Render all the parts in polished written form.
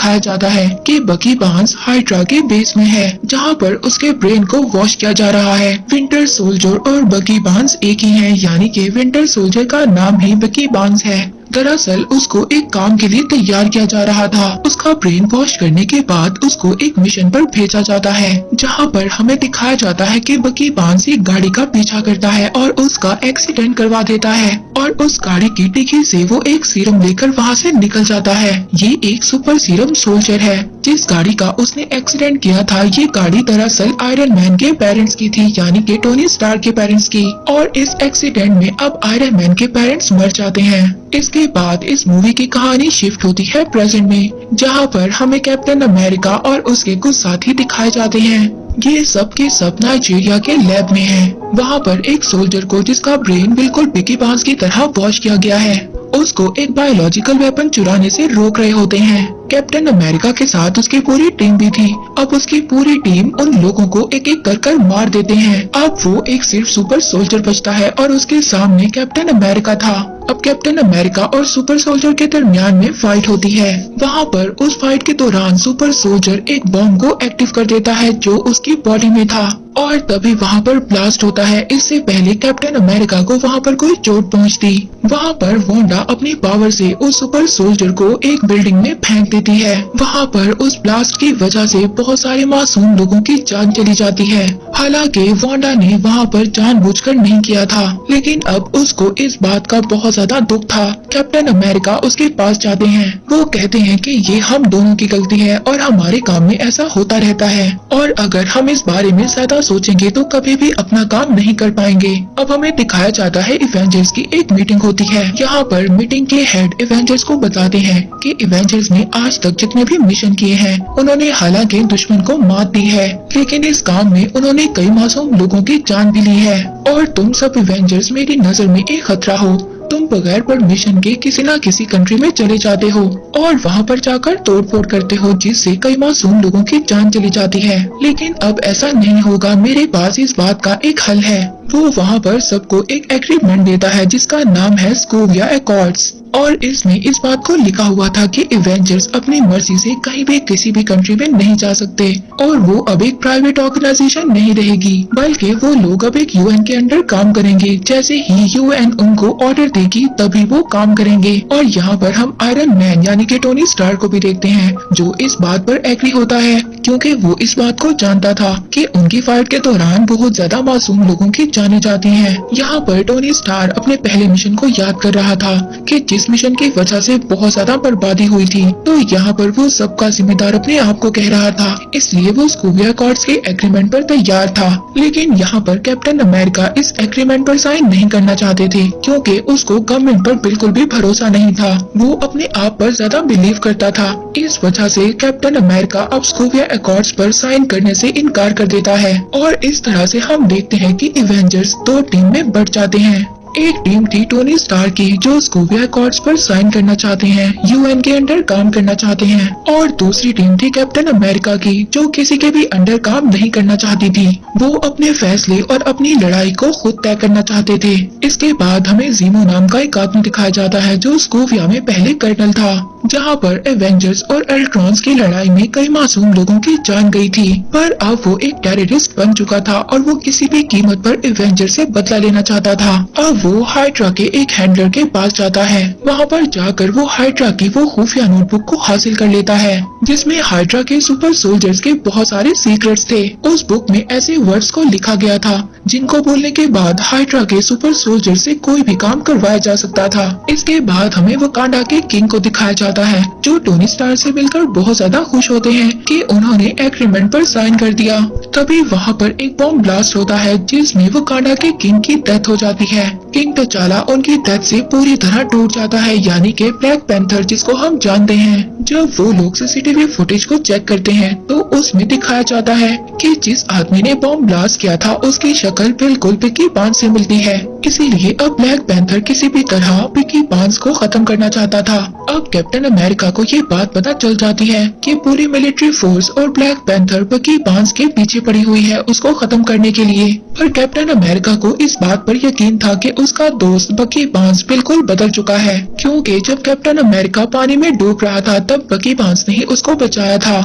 दिखाया जाता है कि बकी बार्न्स हाइड्रा के बेस में है, जहां पर उसके ब्रेन को वॉश किया जा रहा है। विंटर सोल्जर और बकी बार्न्स एक ही हैं, यानी कि विंटर सोल्जर का नाम ही बकी बार्न्स है। दरअसल उसको एक काम के लिए तैयार किया जा रहा था। उसका ब्रेन वॉश करने के बाद उसको एक मिशन पर भेजा जाता है, जहां पर हमें दिखाया जाता है कि बकी बार्न्स एक गाड़ी का पीछा करता है और उसका एक्सीडेंट करवा देता है और उस गाड़ी की डिक्की से वो एक सीरम लेकर वहां से निकल जाता है। ये एक सुपर सीरम सोल्जर है। जिस गाड़ी का उसने एक्सीडेंट किया था, ये गाड़ी दरअसल आयरन मैन के पेरेंट्स की थी, यानी कि टोनी स्टार्क के पेरेंट्स की। और इस एक्सीडेंट में अब आयरन मैन के पेरेंट्स मर जाते हैं। इसके बाद इस मूवी की कहानी शिफ्ट होती है प्रेजेंट में, जहां पर हमें कैप्टन अमेरिका और उसके कुछ साथी दिखाए जाते हैं। ये सब के सब नाइजीरिया के लैब में हैं। वहाँ पर एक सोल्जर को, जिसका ब्रेन बिल्कुल बकी बार्न्स की तरह वॉश किया गया है, उसको एक बायोलॉजिकल वेपन चुराने से रोक रहे होते हैं। कैप्टन अमेरिका के साथ उसकी पूरी टीम भी थी। अब उसकी पूरी टीम उन लोगों को एक एक कर मार देते हैं। अब वो एक सिर्फ सुपर सोल्जर बचता है और उसके सामने कैप्टन अमेरिका था। अब कैप्टन अमेरिका और सुपर सोल्जर के दरमियान में फाइट होती है। वहाँ पर उस फाइट के दौरान सुपर सोल्जर एक बॉम्ब को एक्टिव कर देता है जो उसकी बॉडी में था, और तभी वहाँ पर ब्लास्ट होता है। इससे पहले कैप्टन अमेरिका को वहाँ पर कोई चोट पहुँचती। वहाँ पर वांडा अपनी पावर से उस सुपर सोल्जर को एक बिल्डिंग में फेंक देती है। वहाँ पर उस ब्लास्ट की वजह से बहुत सारे मासूम लोगों की जान चली जाती है। हालांकि वांडा ने वहाँ पर जानबूझकर नहीं किया था, लेकिन अब उसको इस बात का बहुत ज्यादा दुख था। कैप्टन अमेरिका उसके पास जाते हैं। वो कहते हैं कि ये हम दोनों की गलती है और हमारे काम में ऐसा होता रहता है, और अगर हम इस बारे में ज्यादा सोचेंगे तो कभी भी अपना काम नहीं कर पाएंगे। अब हमें दिखाया जाता है इवेंजर्स की एक मीटिंग होती है। यहाँ पर मीटिंग के हेड इवेंजर्स को बताते हैं कि इवेंजर्स ने आज तक जितने भी मिशन किए हैं, उन्होंने हालांकि दुश्मन को मात दी है, लेकिन इस काम में उन्होंने कई मासूम लोगों की जान भी ली है। और तुम सब इवेंजर्स मेरी नजर में एक खतरा हो। तुम बगैर परमिशन के किसी न किसी कंट्री में चले जाते हो और वहाँ पर जाकर तोड़फोड़ करते हो, जिससे कई मासूम लोगों की जान चली जाती है। लेकिन अब ऐसा नहीं होगा। मेरे पास इस बात का एक हल है। वो वहाँ पर सबको एक एग्रीमेंट देता है जिसका नाम है सोकोविया एकॉर्ड्स, और इसमें इस बात को लिखा हुआ था कि इवेंजर्स अपनी मर्जी से कहीं भी किसी भी कंट्री में नहीं जा सकते, और वो अब एक प्राइवेट ऑर्गेनाइजेशन नहीं रहेगी, बल्कि वो लोग अब एक यूएन के अंडर काम करेंगे। जैसे ही यूएन उनको ऑर्डर देगी तभी वो काम करेंगे। और यहाँ पर हम आयरन मैन यानी कि टोनी स्टार्क को भी देखते हैं, जो इस बात पर एग्री होता है, क्योंकि वो इस बात को जानता था कि उनकी फाइट के दौरान बहुत ज्यादा मासूम लोगों की जाने जाती हैं। यहाँ पर टोनी स्टार्क अपने पहले मिशन को याद कर रहा था कि जिस मिशन की वजह से बहुत ज्यादा बर्बादी हुई थी, तो यहाँ पर वो सबका जिम्मेदार अपने आप को कह रहा था, इसलिए वो सोकोविया एकॉर्ड्स के एग्रीमेंट पर तैयार था। लेकिन यहाँ पर कैप्टन अमेरिका इस एग्रीमेंट पर साइन नहीं करना चाहते थे, क्योंकि उसको गवर्नमेंट पर बिल्कुल भी भरोसा नहीं था। वो अपने आप पर ज्यादा बिलीव करता था। इस वजह से कैप्टन अमेरिका अब सोकोविया एकॉर्ड्स पर साइन करने से इनकार कर देता है, और इस तरह से हम देखते हैं कि इवेंजर्स दो टीम में बढ़ जाते हैं। एक टीम थी टोनी स्टार्क की, जो सोकोविया एकॉर्ड्स पर साइन करना चाहते हैं, यूएन के अंडर काम करना चाहते हैं, और दूसरी टीम थी कैप्टन अमेरिका की, जो किसी के भी अंडर काम नहीं करना चाहती थी। वो अपने फैसले और अपनी लड़ाई को खुद तय करना चाहते थे। इसके बाद हमें जीमो नाम का एक आदमी दिखाया जाता है, जो सोकोविया में पहले कर्नल था, जहाँ पर एवेंजर्स और अल्ट्रॉन्स की लड़ाई में कई मासूम लोगों की जान गई थी। पर अब वो एक टेररिस्ट बन चुका था और वो किसी भी कीमत पर एवेंजर से बदला लेना चाहता था। अब वो हाइड्रा के एक हैंडलर के पास जाता है। वहाँ पर जाकर वो हाइड्रा की वो खुफिया नोटबुक को हासिल कर लेता है, जिसमें हाइड्रा के सुपर सोल्जर्स के बहुत सारे सीक्रेट्स थे। उस बुक में ऐसे वर्ड्स को लिखा गया था जिनको बोलने के बाद हाइड्रा के सुपर सोल्जर से कोई भी काम करवाया जा सकता था। इसके बाद हमें वकांडा के किंग को दिखाया जाता है, जो टोनी स्टार्क से मिलकर बहुत ज्यादा खुश होते हैं कि उन्होंने एग्रीमेंट पर साइन कर दिया। तभी वहाँ पर एक बॉम्ब ब्लास्ट होता है, जिसमें वकांडा के किंग की डेथ हो जाती है। किंग तचाला उनकी डेथ से पूरी तरह टूट जाता है, यानी कि ब्लैक पैंथर जिसको हम जानते हैं। जब वो लोग सीसीटीवी फुटेज को चेक करते हैं तो उसमें दिखाया जाता है कि जिस आदमी ने बॉम्ब ब्लास्ट किया था उसकी शक्ल बिल्कुल बकी बार्न्स से मिलती है। इसीलिए अब ब्लैक पैंथर किसी भी तरह बकी बार्न्स को खत्म करना चाहता था। अब कैप्टन अमेरिका को ये बात पता चल जाती है कि पूरी मिलिट्री फोर्स और ब्लैक पैंथर बकी बार्न्स के पीछे पड़ी हुई है उसको खत्म करने के लिए। पर कैप्टन अमेरिका को इस बात पर यकीन था कि उसका दोस्त बकी बार्न्स बिल्कुल बदल चुका है, क्योंकि जब कैप्टन अमेरिका पानी में डूब रहा था तब बकी बार्न्स ने ही उसको बचाया था।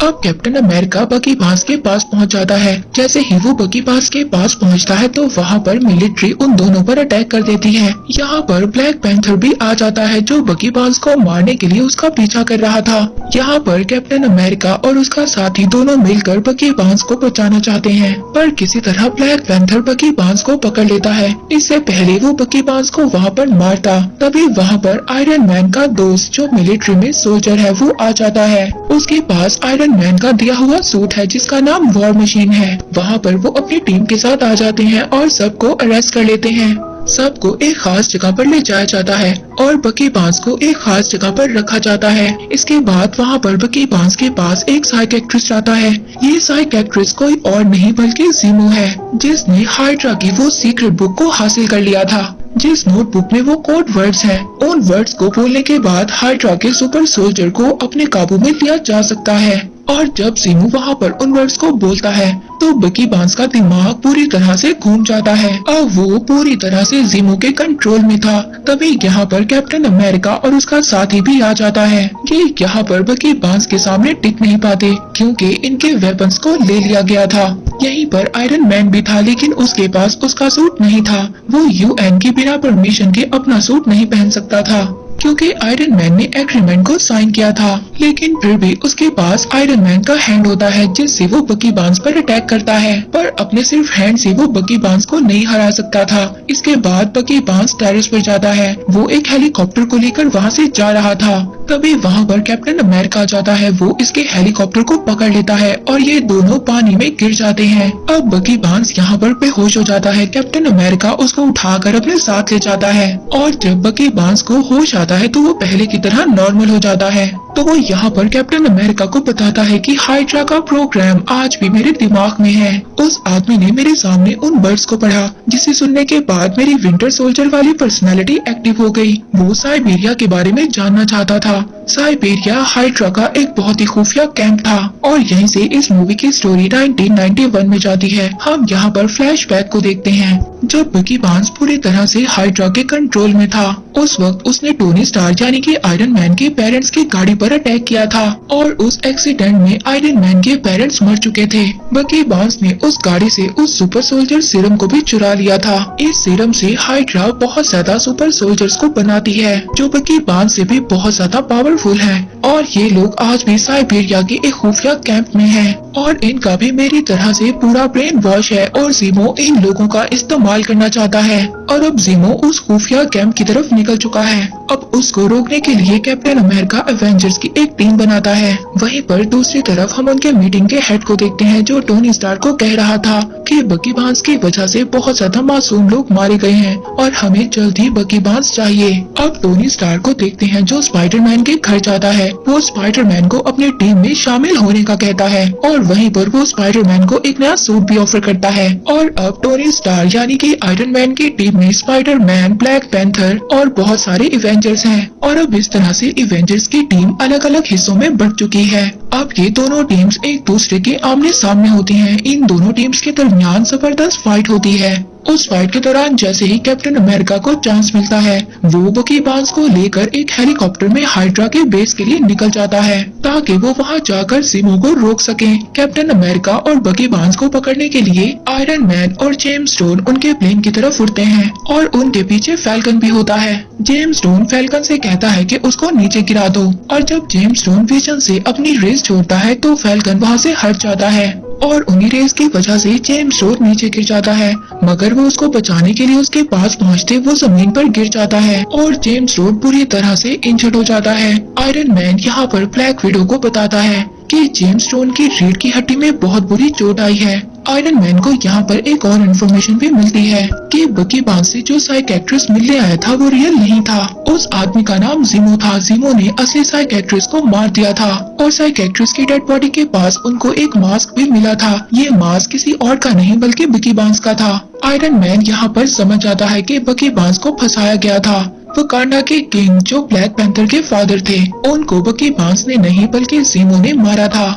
अब कैप्टन अमेरिका बकी बार्न्स के पास पहुंच जाता है। जैसे ही वो बकी बार्न्स के पास पहुंचता है तो वहां पर मिलिट्री उन दोनों पर अटैक कर देती है। यहाँ पर ब्लैक पैंथर भी आ जाता है जो बकी बार्न्स को मारने के लिए उसका पीछा कर रहा था। यहाँ पर कैप्टन अमेरिका और उसका साथी दोनों मिलकर बकी बार्न्स को बचाना चाहते हैं, पर किसी तरह ब्लैक पैंथर बकी बार्न्स को पकड़ लेता है। इससे पहले वो बकी बार्न्स को वहाँ पर मारता, तभी वहाँ पर आयरन मैन का दोस्त जो मिलिट्री में सोल्जर है वो आ जाता है। उसके पास आयरन मैन का दिया हुआ सूट है जिसका नाम वॉर मशीन है। वहाँ पर वो अपनी टीम के साथ आ जाते हैं और सबको अरेस्ट कर लेते हैं। सबको एक खास जगह पर ले जाया जाता है और बकी बार्न्स को एक खास जगह पर रखा जाता है। इसके बाद वहाँ पर बकी बार्न्स के पास एक साइकियाट्रिस्ट आता है। ये साइकियाट्रिस्ट कोई और नहीं बल्कि ज़ीमो है, जिसने हाइड्रा की वो सीक्रेट बुक को हासिल कर लिया था, जिस नोटबुक में वो कोड वर्ड्स हैं। उन वर्ड्स को बोलने के बाद हाइड्रा के सुपर सोल्जर को अपने काबू में लिया जा सकता है। और जब ज़ीमो वहाँ पर उन वर्ड्स को बोलता है तो बकी बार्न्स का दिमाग पूरी तरह से घूम जाता है। अब वो पूरी तरह से ज़ीमो के कंट्रोल में था। तभी यहाँ पर कैप्टन अमेरिका और उसका साथी भी आ जाता है। ये यहाँ पर बकी बार्न्स के सामने टिक नहीं पाते क्योंकि इनके वेपन्स को ले लिया गया था। यहीं पर आयरन मैन भी था, लेकिन उसके पास उसका सूट नहीं था। वो यूएन की बिना परमिशन के अपना सूट नहीं पहन सकता था क्योंकि आयरन मैन ने एग्रीमेंट को साइन किया था। लेकिन फिर भी उसके पास आयरन मैन का हैंड होता है जिससे वो बकी बार्न्स पर अटैक करता है, पर अपने सिर्फ हैंड से वो बकी बार्न्स को नहीं हरा सकता था। इसके बाद बकी बार्न्स टेरेस पर जाता है। वो एक हेलीकॉप्टर को लेकर वहाँ से जा रहा था। तभी वहाँ पर कैप्टन अमेरिका जाता है। वो इसके हेलीकॉप्टर को पकड़ लेता है और ये दोनों पानी में गिर जाते हैं। अब बकी बार्न्स यहाँ पर बेहोश हो जाता है। कैप्टन अमेरिका उसको उठाकर अपने साथ ले जाता है और जब बकी बार्न्स को होश आता है तो वो पहले की तरह नॉर्मल हो जाता है। तो वो यहाँ पर कैप्टन अमेरिका को बताता है कि हाइड्रा का प्रोग्राम आज भी मेरे दिमाग में है। उस आदमी ने मेरे सामने उन वर्ड्स को पढ़ा जिसे सुनने के बाद मेरी विंटर सोल्जर वाली पर्सनालिटी एक्टिव हो गई। वो साइबेरिया के बारे में जानना चाहता था। साइबेरिया हाइड्रा का एक बहुत ही खुफिया कैंप था और यहीं से इस मूवी की स्टोरी 1991 में जाती है। हम यहाँ पर फ्लैशबैक को देखते हैं जब बकी बार्न्स पूरी तरह से हाइड्रा के कंट्रोल में था। उस वक्त उसने टोनी स्टार्क यानी कि आयरन मैन के पेरेंट्स की गाड़ी पर अटैक किया था और उस एक्सीडेंट में आयरन मैन के पेरेंट्स मर चुके थे। बकी बार्न्स ने उस गाड़ी से उस सुपर सोल्जर सीरम को भी चुरा लिया था। इस सीरम से हाइड्रा बहुत ज्यादा सुपर सोल्जर्स को बनाती है जो बकी बार्न्स से भी बहुत ज्यादा पावरफुल है और ये लोग आज भी साइबेरिया के एक खुफिया कैंप में हैं और इनका भी मेरी तरह से पूरा ब्रेन वॉश है और ज़ीमो इन लोगों का इस्तेमाल करना चाहता है। और अब ज़ीमो उस खुफिया कैंप की तरफ निकल चुका है। अब उसको रोकने के लिए कैप्टन अमेरिका एवेंजर्स की एक टीम बनाता है। वहीं पर दूसरी तरफ हम उनके मीटिंग के हेड को देखते हैं जो टोनी स्टार्क को कह रहा था कि बकी बार्न्स की वजह से बहुत ज्यादा मासूम लोग मारे गए हैं और हमें जल्द ही बकी बार्न्स चाहिए। अब टोनी स्टार्क को देखते हैं जो स्पाइडरमैन के घर जाता है। वो स्पाइडरमैन को अपनी टीम में शामिल होने का कहता है और वहीं पर वो स्पाइडरमैन को एक नया सूट भी ऑफर करता है। और अब टोनी स्टार्क यानी कि आयरन मैन की टीम में स्पाइडरमैन, ब्लैक पैंथर और बहुत सारे इवेंजर्स हैं और अब इस तरह से इवेंजर्स की टीम अलग अलग हिस्सों में बढ़ चुकी है। अब ये दोनों टीम्स एक दूसरे के आमने सामने होती हैं। इन दोनों टीम्स के दरमियान जबरदस्त फाइट होती है। उस फाइट के दौरान जैसे ही कैप्टन अमेरिका को चांस मिलता है वो बकी बार्न्स को लेकर एक हेलीकॉप्टर में हाइड्रा के बेस के लिए निकल जाता है ताकि वो वहां जाकर ज़ीमो को रोक सके। कैप्टन अमेरिका और बकी बार्न्स को पकड़ने के लिए आयरन मैन और जेम्स स्टोन उनके प्लेन की तरफ उड़ते हैं और उनके पीछे फैल्कन भी होता है। जेम्स स्टोन फैल्कन से कहता है कि उसको नीचे गिरा दो और जब जेम्स स्टोन विजन से अपनी रेस छोड़ता है तो फैल्कन वहाँ से हट जाता है और उन्हीं रेस की वजह से जेम्स स्टोन नीचे गिर जाता है, मगर वो उसको बचाने के लिए उसके पास पहुंचते वो जमीन पर गिर जाता है और जेम्स स्टोन पूरी तरह से इंजर्ड हो जाता है। आयरन मैन यहाँ पर ब्लैक विडो को बताता है कि जेम्स स्टोन की रीढ़ की हड्डी में बहुत बुरी चोट आई है। आयरन मैन को यहाँ पर एक और इन्फॉर्मेशन भी मिलती है कि बकी बार्न्स से जो साइकियाट्रिस्ट मिलने आया था वो रियल नहीं था। उस आदमी का नाम ज़ीमो था। ज़ीमो ने असली साइकियाट्रिस्ट को मार दिया था और साइकियाट्रिस्ट की डेड बॉडी के पास उनको एक मास्क भी मिला था। ये मास्क किसी और का नहीं बल्कि बकी बार्न्स का था। आयरन मैन यहाँ पर समझ जाता है कि बकी बार्न्स को फंसाया गया था। वकांडा के किंग जो ब्लैक पैंथर के फादर थे, उनको बकी बार्न्स ने नहीं बल्कि ज़ीमो ने मारा था।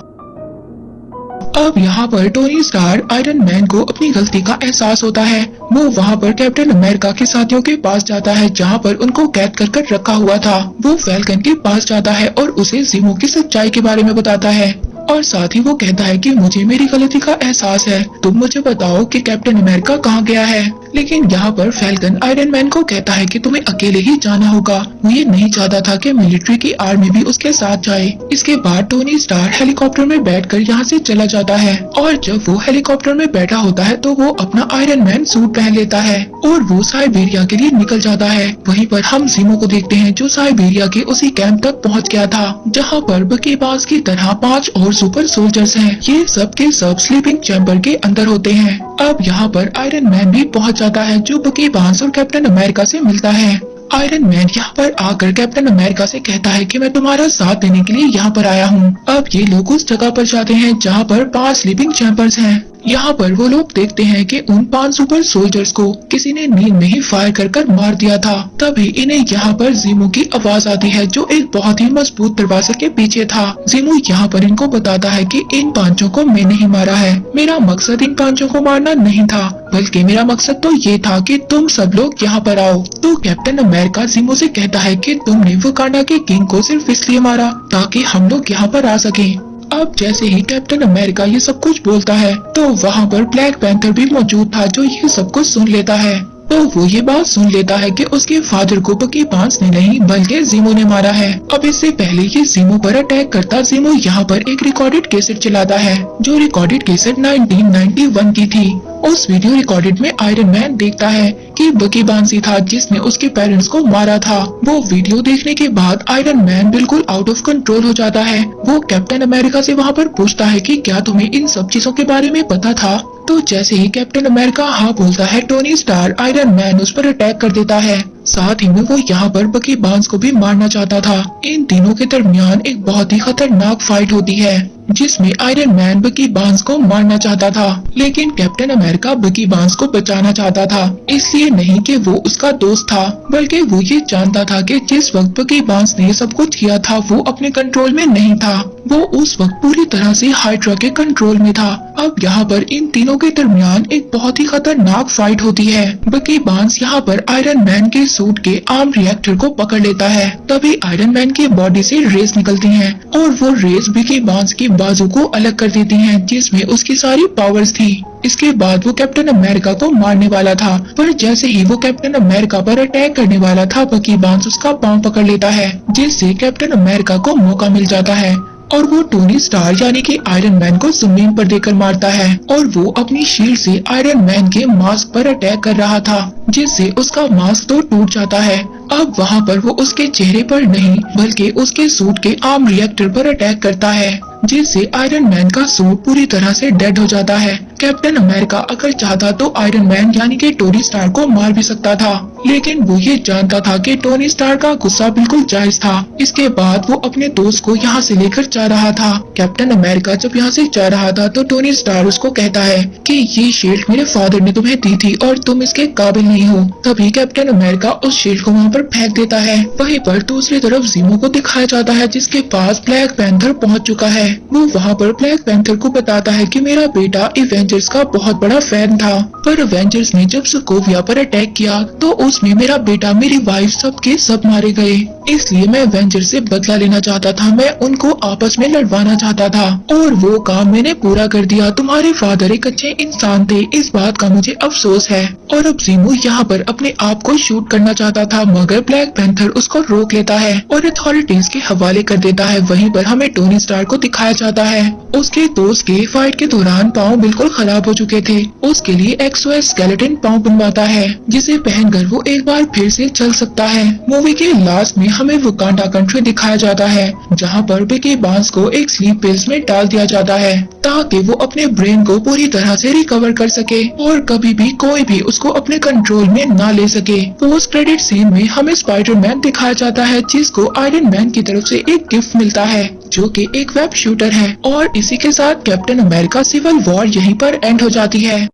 अब यहाँ पर टोनी स्टार्क आयरन मैन को अपनी गलती का एहसास होता है। वो वहाँ पर कैप्टन अमेरिका के साथियों के पास जाता है जहाँ पर उनको कैद कर रखा हुआ था। वो फैल्कन के पास जाता है और उसे ज़ीमो की सच्चाई के बारे में बताता है और साथ ही वो कहता है कि मुझे मेरी गलती का एहसास है, तुम मुझे बताओ कि कैप्टन अमेरिका कहाँ गया है। लेकिन यहाँ पर फैल्कन आयरन मैन को कहता है कि तुम्हें अकेले ही जाना होगा। वो ये नहीं चाहता था कि मिलिट्री की आर्मी भी उसके साथ जाए। इसके बाद टोनी स्टार्क हेलीकॉप्टर में बैठकर यहाँ से चला जाता है और जब वो हेलीकॉप्टर में बैठा होता है तो वो अपना आयरन मैन सूट पहन लेता है और वो साइबेरिया के लिए निकल जाता है। वहीं पर हम ज़ीमो को देखते हैं जो साइबेरिया के उसी कैंप तक पहुँच गया था जहाँ पर बकी बार्न्स की तरह 5 और सुपर सोल्जर्स हैं। ये सब के सब स्लीपिंग चैम्बर के अंदर होते हैं। अब यहाँ पर आयरन मैन भी पहुँच जाता है जो बकी बार्न्स और कैप्टन अमेरिका से मिलता है। आयरन मैन यहाँ पर आकर कैप्टन अमेरिका से कहता है कि मैं तुम्हारा साथ देने के लिए यहाँ पर आया हूँ। अब ये लोग उस जगह पर जाते हैं जहाँ पर 5 स्लीपिंग चैम्बर्स हैं। यहाँ पर वो लोग देखते हैं कि उन 5 सुपर सोल्जर्स को किसी ने नींद में ही फायर कर मार दिया था। तभी इन्हें यहाँ पर ज़ीमो की आवाज आती है जो एक बहुत ही मजबूत दरवाजे के पीछे था। ज़ीमो यहाँ पर इनको बताता है कि इन 5 को मैंने ही मारा है। मेरा मकसद इन 5 को मारना नहीं था, बल्कि मेरा मकसद तो ये था कि तुम सब लोग यहाँ पर आओ। तो कैप्टन अमेरिका ज़ीमो से कहता है कि तुमने वकांडा के किंग को सिर्फ इसलिए मारा ताकि हम लोग यहाँ पर आ सके। अब जैसे ही कैप्टन अमेरिका ये सब कुछ बोलता है तो वहाँ पर ब्लैक पैंथर भी मौजूद था जो ये सब कुछ सुन लेता है। तो वो ये बात सुन लेता है कि उसके फादर को बकी बार्न्स ने नहीं बल्कि ज़ीमो ने मारा है। अब इससे पहले ये ज़ीमो पर अटैक करता ज़ीमो यहाँ पर एक रिकॉर्डेड कैसेट चलाता है जो रिकॉर्डेड कैसेट 1991 की थी। उस वीडियो रिकॉर्डेड में आयरन मैन देखता है कि बकी बार्न्स ही था जिसने उसके पेरेंट्स को मारा था। वो वीडियो देखने के बाद आयरन मैन बिल्कुल आउट ऑफ कंट्रोल हो जाता है। वो कैप्टन अमेरिका से वहाँ पर पूछता है कि क्या तुम्हें इन सब चीजों के बारे में पता था। तो जैसे ही कैप्टन अमेरिका हाँ बोलता है टोनी स्टार्क आयरन मैन उस पर अटैक कर देता है। साथ ही में वो यहाँ पर बकी बार्न्स को भी मारना चाहता था। इन तीनों के दरमियान एक बहुत ही खतरनाक फाइट होती है जिसमें आयरन मैन बकी बार्न्स को मारना चाहता था, लेकिन कैप्टन अमेरिका बकी बार्न्स को बचाना चाहता था। इसलिए नहीं कि वो उसका दोस्त था, बल्कि वो ये जानता था कि जिस वक्त बकी बार्न्स ने सब कुछ किया था वो अपने कंट्रोल में नहीं था। वो उस वक्त पूरी तरह से हाइड्रा के कंट्रोल में था। अब यहाँ पर इन तीनों के दरमियान एक बहुत ही खतरनाक फाइट होती है। बकी बार्न्स यहाँ पर आयरन मैन के सूट के आर्म रिएक्टर को पकड़ लेता है। तभी आयरन मैन की बॉडी से रेस निकलती हैं और वो रेस बकी बार्न्स की बाजू को अलग कर देती हैं जिसमें उसकी सारी पावर्स थी। इसके बाद वो कैप्टन अमेरिका को मारने वाला था, पर जैसे ही वो कैप्टन अमेरिका पर अटैक करने वाला था बकी बार्न्स उसका पांव पकड़ लेता है जिससे कैप्टन अमेरिका को मौका मिल जाता है और वो टोनी स्टार यानी कि आयरन मैन को जमीन पर देकर मारता है और वो अपनी शील्ड से आयरन मैन के मास्क पर अटैक कर रहा था जिससे उसका मास्क तो टूट जाता है। अब वहाँ पर वो उसके चेहरे पर नहीं बल्कि उसके सूट के आर्म रिएक्टर पर अटैक करता है जिससे आयरन मैन का सूट पूरी तरह से डेड हो जाता है। कैप्टन अमेरिका अगर चाहता तो आयरन मैन यानी कि टोनी स्टार को मार भी सकता था, लेकिन वो ये जानता था कि टोनी स्टार का गुस्सा बिल्कुल जायज था। इसके बाद वो अपने दोस्त को यहाँ से लेकर जा रहा था। कैप्टन अमेरिका जब यहाँ से जा रहा था तो टोनी स्टार उसको कहता है कि ये शील्ड मेरे फादर ने तुम्हें दी थी और तुम इसके काबिल नहीं हो। तभी कैप्टन अमेरिका उस शील्ड को वहाँ पर फेंक देता है। वहीं पर दूसरी तरफ ज़ीमो को दिखाया जाता है जिसके पास ब्लैक पैंथर पहुँच चुका है। वो वहाँ पर ब्लैक पैंथर को बताता है कि मेरा बेटा एवेंजर्स का बहुत बड़ा फैन था, पर एवेंजर्स ने जब सोकोविया पर अटैक किया तो उसमें मेरा बेटा, मेरी वाइफ, सबके सब मारे गए। इसलिए मैं एवेंजर्स से बदला लेना चाहता था। मैं उनको आपस में लड़वाना चाहता था और वो काम मैंने पूरा कर दिया। तुम्हारे फादर एक अच्छे इंसान थे, इस बात का मुझे अफसोस है। और अब ज़ीमो यहाँ पर अपने आप को शूट करना चाहता था मगर ब्लैक पैंथर उसको रोक लेता है और अथॉरिटीज के हवाले कर देता है। वहीं पर हमें टोनी स्टार को दिखाया जाता है उसके दोस्त के फाइट के दौरान पाँव बिल्कुल खराब हो चुके थे। उसके लिए एक्सोएस स्केलेटन पाँव बनवाता है जिसे पहनकर वो एक बार फिर से चल सकता है। मूवी के लास्ट में हमें वकांडा कंट्री दिखाया जाता है जहाँ पर बकी बार्न्स को एक स्लीप पिल्स में डाल दिया जाता है ताकि वो अपने ब्रेन को पूरी तरह से रिकवर कर सके और कभी भी कोई भी उसको अपने कंट्रोल में ना ले सके। पोस्ट क्रेडिट सीन में हमें स्पाइडरमैन दिखाया जाता है जिसको आयरन मैन की तरफ से एक गिफ्ट मिलता है जो कि एक वेब शूटर है। और इसी के साथ कैप्टन अमेरिका सिविल वॉर यहीं पर एंड हो जाती है।